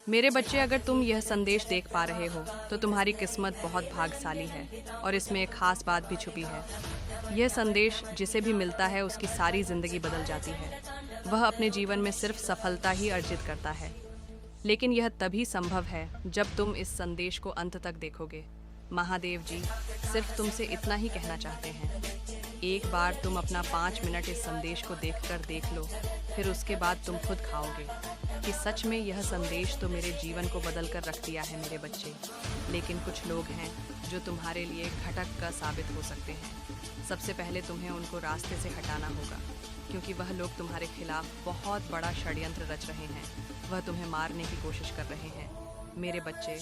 मेरे बच्चे, अगर तुम यह संदेश देख पा रहे हो तो तुम्हारी किस्मत बहुत भाग्यशाली है और इसमें एक खास बात भी छुपी है। यह संदेश जिसे भी मिलता है उसकी सारी जिंदगी बदल जाती है। वह अपने जीवन में सिर्फ सफलता ही अर्जित करता है, लेकिन यह तभी संभव है जब तुम इस संदेश को अंत तक देखोगे। महादेव जी सिर्फ तुमसे इतना ही कहना चाहते हैं। एक बार तुम अपना 5 मिनट इस संदेश को देखकर देख लो, फिर उसके बाद तुम खुद खाओगे कि सच में यह संदेश तो मेरे जीवन को बदल कर रख दिया है मेरे बच्चे। लेकिन कुछ लोग हैं जो तुम्हारे लिए घटक का साबित हो सकते हैं। सबसे पहले तुम्हें उनको रास्ते से हटाना होगा, क्योंकि वह लोग तुम्हारे खिलाफ बहुत बड़ा षड्यंत्र रच रहे हैं। वह तुम्हें मारने की कोशिश कर रहे हैं। मेरे बच्चे,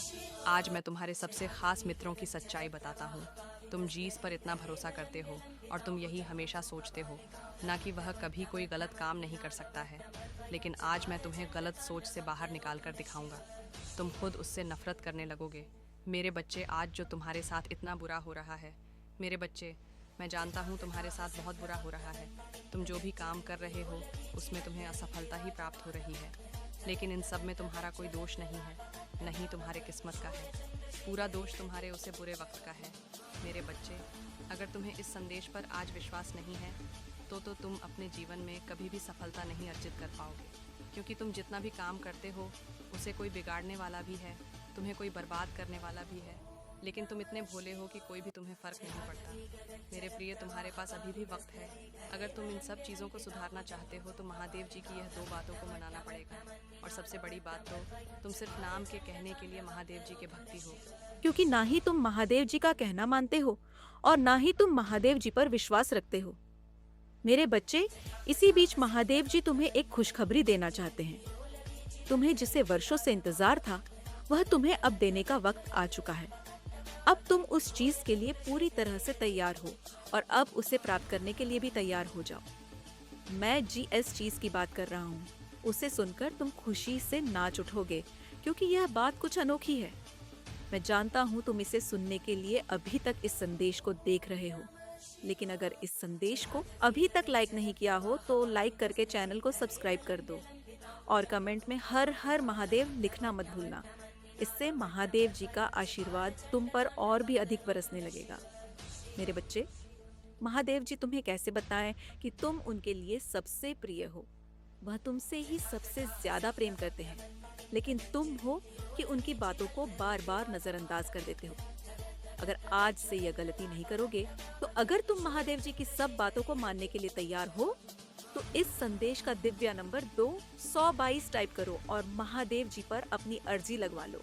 आज मैं तुम्हारे सबसे खास मित्रों की सच्चाई बताता हूँ। तुम जीस पर इतना भरोसा करते हो और तुम यही हमेशा सोचते हो ना कि वह कभी कोई गलत काम नहीं कर सकता है। लेकिन आज मैं तुम्हें गलत सोच से बाहर निकाल कर दिखाऊंगा। तुम खुद उससे नफरत करने लगोगे। मेरे बच्चे, आज जो तुम्हारे साथ इतना बुरा हो रहा है, मेरे बच्चे, मैं जानता हूँ तुम्हारे साथ बहुत बुरा हो रहा है। तुम जो भी काम कर रहे हो उसमें तुम्हें असफलता ही प्राप्त हो रही है। लेकिन इन सब में तुम्हारा कोई दोष नहीं है, नहीं तुम्हारे किस्मत का है। पूरा दोष तुम्हारे उसे बुरे वक्त का है। मेरे बच्चे, अगर तुम्हें इस संदेश पर आज विश्वास नहीं है तो तुम अपने जीवन में कभी भी सफलता नहीं अर्जित कर पाओगे, क्योंकि तुम जितना भी काम करते हो उसे कोई बिगाड़ने वाला भी है, तुम्हें कोई बर्बाद करने वाला भी है। लेकिन तुम इतने भोले हो कि कोई भी तुम्हें फ़र्क नहीं पड़ता। मेरे प्रिय, तुम्हारे पास अभी भी वक्त है। अगर तुम इन सब चीज़ों को सुधारना चाहते हो तो महादेव जी की यह 2 बातों को मनाना पड़ेगा। और सबसे बड़ी बात तो, तुम सिर्फ नाम के कहने के लिए महादेव जी के भक्ति हो। क्योंकि ना ही तुम महादेव जी का कहना मानते हो और ना ही तुम महादेव जी पर विश्वास रखते हो। मेरे बच्चे, इसी बीच महादेव जी तुम्हें एक खुशखबरी देना चाहते हैं। तुम्हें जिसे वर्षों से इंतजार था, वह तुम्हें अब देने का वक्त आ चुका है। अब तुम उस चीज के लिए पूरी तरह से तैयार हो और अब उसे प्राप्त करने के लिए भी तैयार हो जाओ। मैं जिस चीज की बात कर रहा हूँ, उसे सुनकर तुम खुशी से नाच उठोगे, क्योंकि यह बात कुछ अनोखी है। मैं जानता हूँ तुम इसे सुनने के लिए अभी तक इस संदेश को देख रहे हो, लेकिन अगर इस संदेश को अभी तक लाइक नहीं किया हो तो लाइक करके चैनल को सब्सक्राइब कर दो और कमेंट में हर हर महादेव लिखना मत भूलना। इससे महादेव जी का आशीर्वाद तुम पर और भी अधिक बरसने लगेगा। मेरे बच्चे, महादेव जी तुम्हें कैसे बताएं कि तुम उनके लिए सबसे प्रिय हो। वह तुमसे ही सबसे ज्यादा प्रेम करते हैं, लेकिन तुम हो कि उनकी बातों को बार बार नजरअंदाज कर देते हो। अगर आज से यह गलती नहीं करोगे तो अगर तुम महादेव जी की सब बातों को मानने के लिए तैयार हो तो इस संदेश का दिव्य नंबर 222 टाइप करो और महादेव जी पर अपनी अर्जी लगवा लो।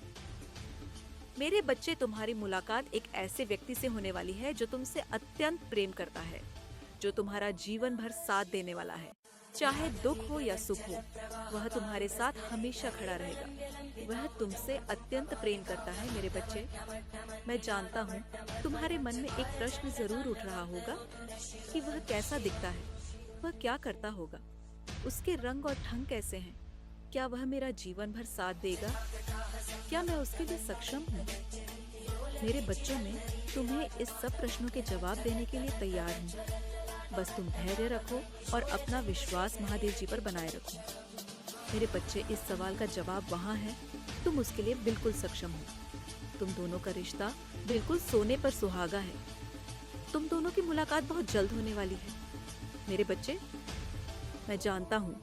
मेरे बच्चे, तुम्हारी मुलाकात एक ऐसे व्यक्ति से होने वाली है जो तुमसे अत्यंत प्रेम करता है, जो तुम्हारा जीवन भर साथ देने वाला है। चाहे दुख हो या सुख हो, वह तुम्हारे साथ हमेशा खड़ा रहेगा। वह तुमसे अत्यंत प्रेम करता है। मेरे बच्चे, मैं जानता हूँ तुम्हारे मन में एक प्रश्न जरूर उठ रहा होगा कि वह कैसा दिखता है, वह क्या करता होगा, उसके रंग और ढंग कैसे हैं, क्या वह मेरा जीवन भर साथ देगा, क्या मैं उसके लिए सक्षम हूँ। मेरे बच्चों, में तुम्हें इस सब प्रश्नों के जवाब देने के लिए तैयार हूँ। बस तुम धैर्य रखो और अपना विश्वास महादेव जी पर बनाए रखो। मेरे बच्चे, इस सवाल का जवाब वहाँ है, तुम उसके लिए बिल्कुल सक्षम हो। तुम दोनों का रिश्ता बिल्कुल सोने पर सुहागा है। तुम दोनों की मुलाकात बहुत जल्द होने वाली है। मेरे बच्चे, मैं जानता हूँ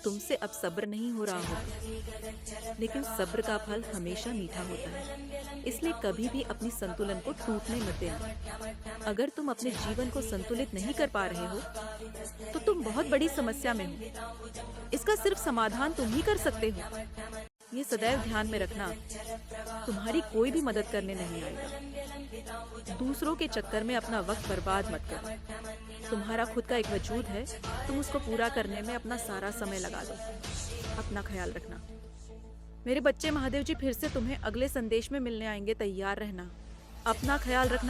तुमसे अब सब्र नहीं हो रहा होगा, लेकिन सब्र का फल हमेशा मीठा होता है। इसलिए कभी भी अपनी संतुलन को टूटने मत देना। अगर तुम अपने जीवन को संतुलित नहीं कर पा रहे हो तो तुम बहुत बड़ी समस्या में हो। इसका सिर्फ समाधान तुम ही कर सकते हो। ये सदैव ध्यान में रखना, तुम्हारी कोई भी मदद करने नहीं आएगा। दूसरों के चक्कर में अपना वक्त बर्बाद मत करो। तुम्हारा खुद का एक वजूद है, तुम उसको पूरा करने में अपना सारा समय लगा दो। अपना ख्याल रखना। मेरे बच्चे, महादेव जी फिर से तुम्हें अगले संदेश में मिलने आएंगे। तैयार रहना। अपना ख्याल रखना।